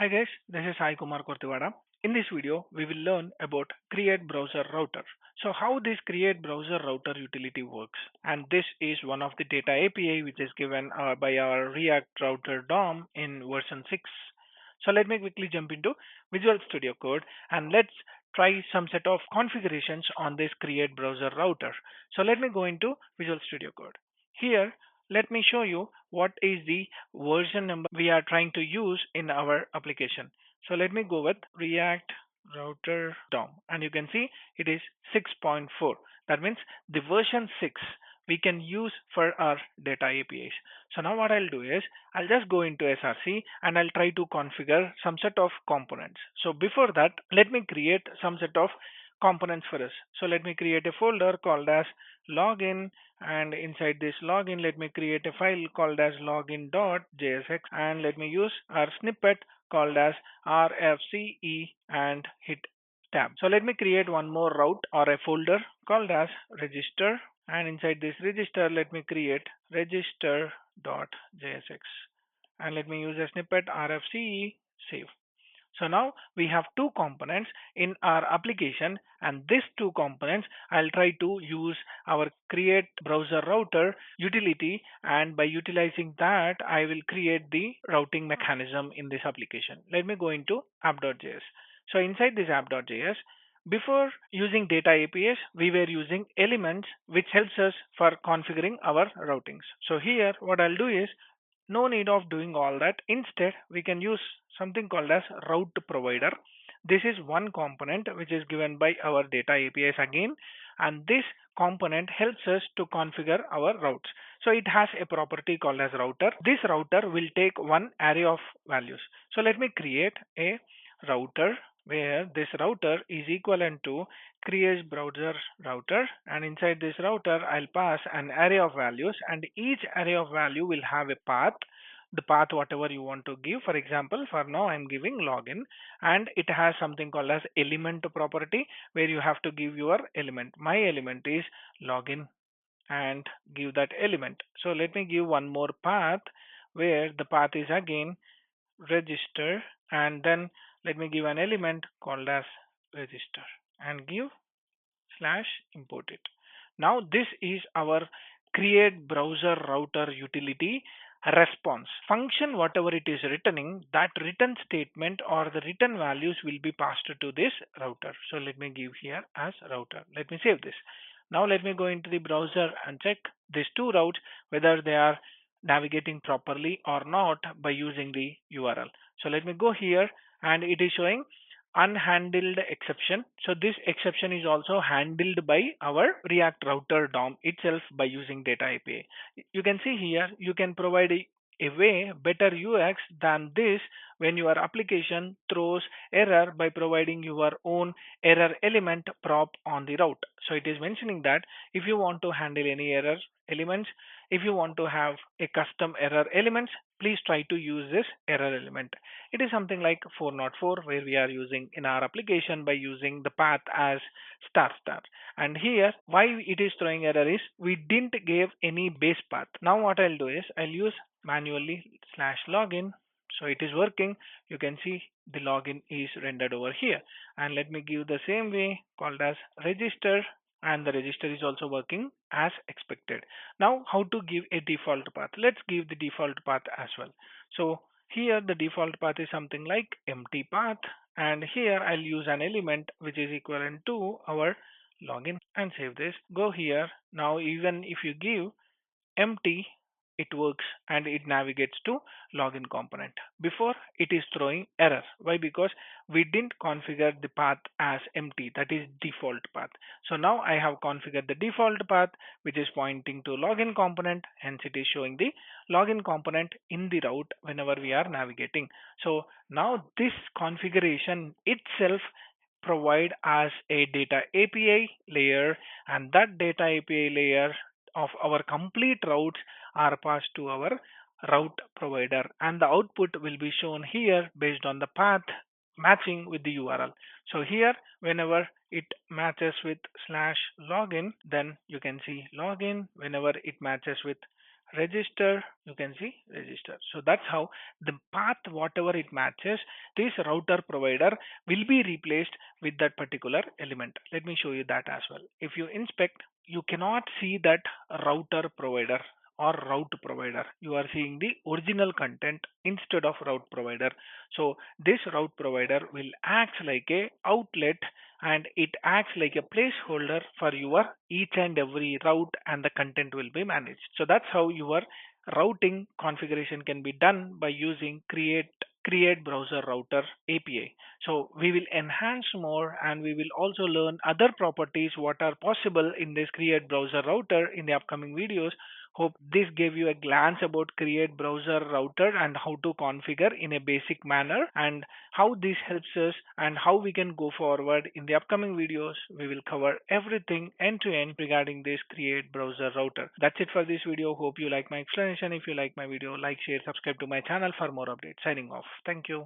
Hi guys, this is Sai Kumar Kortiwada. In this video, we will learn about createBrowserRouter. So how this createBrowserRouter utility works. And this is one of the data API which is given by our React Router DOM in version 6. So let me quickly jump into Visual Studio Code and let's try some set of configurations on this createBrowserRouter. So let me go into Visual Studio Code. Here, let me show you what is the version number we are trying to use in our application. So let me go with React Router DOM and you can see it is 6.4. That means the version 6 we can use for our data APIs. So now what I'll do is I'll just go into SRC and I'll try to configure some set of components. So before that, let me create some set of components for us. So let me create a folder called as login, and inside this login let me create a file called as login.jsx, and let me use our snippet called as rfce and hit tab. So let me create one more route or a folder called as register, and inside this register let me create register.jsx, and let me use a snippet rfce save. So now we have two components in our application, and these two components I'll try to use our create browser router utility, and by utilizing that I will create the routing mechanism in this application. Let me go into app.js. So inside this app.js, before using data APIs, we were using elements which helps us for configuring our routings. So here what I'll do is no need of doing all that. Instead, we can use something called as RouteProvider. This is one component which is given by our data APIs again, and this component helps us to configure our routes. So it has a property called as router. This router will take one array of values. So let me create a router where this router is equivalent to create browser router, and inside this router I'll pass an array of values, and each array of value will have a path, the path whatever you want to give. For example, for now I'm giving login, and it has something called as element property where you have to give your element. My element is login, and give that element. So let me give one more path where the path is again register, and then let me give an element called as register and give slash import it. Now this is our create browser router utility response function. Whatever it is returning, that return statement or the return values will be passed to this router. So let me give here as router. Let me save this. Now let me go into the browser and check these two routes whether they are navigating properly or not by using the URL. So let me go here, and it is showing unhandled exception. So this exception is also handled by our React Router DOM itself by using data API. You can see here you can provide a way better UX than this when your application throws error by providing your own error element prop on the route. So it is mentioning that if you want to handle any error elements, if you want to have a custom error elements, please try to use this error element. It is something like 404 where we are using in our application by using the path as star star. And here why it is throwing error is we didn't give any base path. Now what I'll do is I'll use manually slash login. So it is working. You can see the login is rendered over here. And let me give the same way called as register, and the register is also working as expected. Now how to give a default path? Let's give the default path as well. So here the default path is something like empty path, and here I'll use an element which is equivalent to our login and save this. Go here. Now even if you give empty, it works and it navigates to login component. Before it is throwing error. Why? Because we didn't configure the path as empty, that is default path. So now I have configured the default path which is pointing to login component, hence it is showing the login component in the route whenever we are navigating. So now this configuration itself provide as a data API layer, and that data API layer of our complete routes are passed to our route provider, and the output will be shown here based on the path matching with the URL. So here whenever it matches with slash login, then you can see login. Whenever it matches with register, you can see register. So that's how the path, whatever it matches, this router provider will be replaced with that particular element. Let me show you that as well. If you inspect, you cannot see that router provider or route provider. You are seeing the original content instead of route provider. So this route provider will act like a outlet, and it acts like a placeholder for your each and every route, and the content will be managed. So that's how your routing configuration can be done by using create browser router API. So we will enhance more, and we will also learn other properties what are possible in this create browser router in the upcoming videos. Hope this gave you a glance about create browser router and how to configure in a basic manner, and how this helps us and how we can go forward. In the upcoming videos, we will cover everything end to end regarding this create browser router. That's it for this video. Hope you like my explanation. If you like my video, like, share, subscribe to my channel for more updates. Signing off. Thank you.